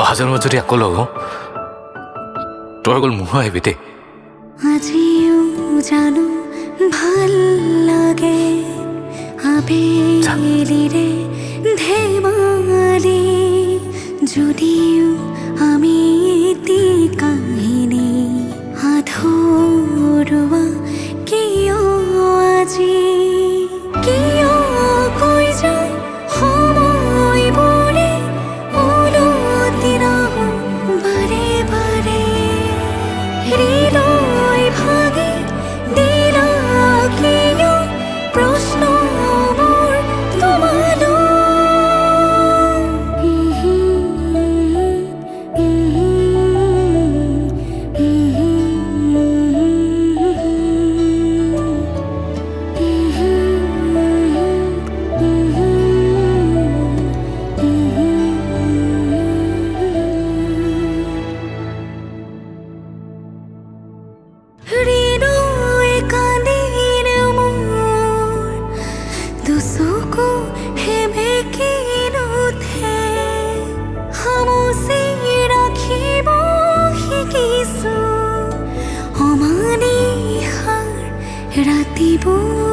অহা জন্মত যদি আকৌ লগ হওঁ তই অকল মোৰ আহিবি দেই। আজিও জানো ভাল লাগে আবেলিৰে ধেমালি, যদিও আমি এটি কাহিনী আধৰুৱা কিয় আজি, কিয় কৈ যায় সময়বোৰে ওলটি নাহো বাৰে বাৰে, হৃদয় ভাঙি দিলা কিয় প্ৰশ্ন মোৰ তোমালৈ। হৃদয় কান্দিল মোৰ, দুচকু সেমেকি নুঠে, সামচি ৰাখিব শিকিছো অমানিশাৰ ৰাতিবোৰ।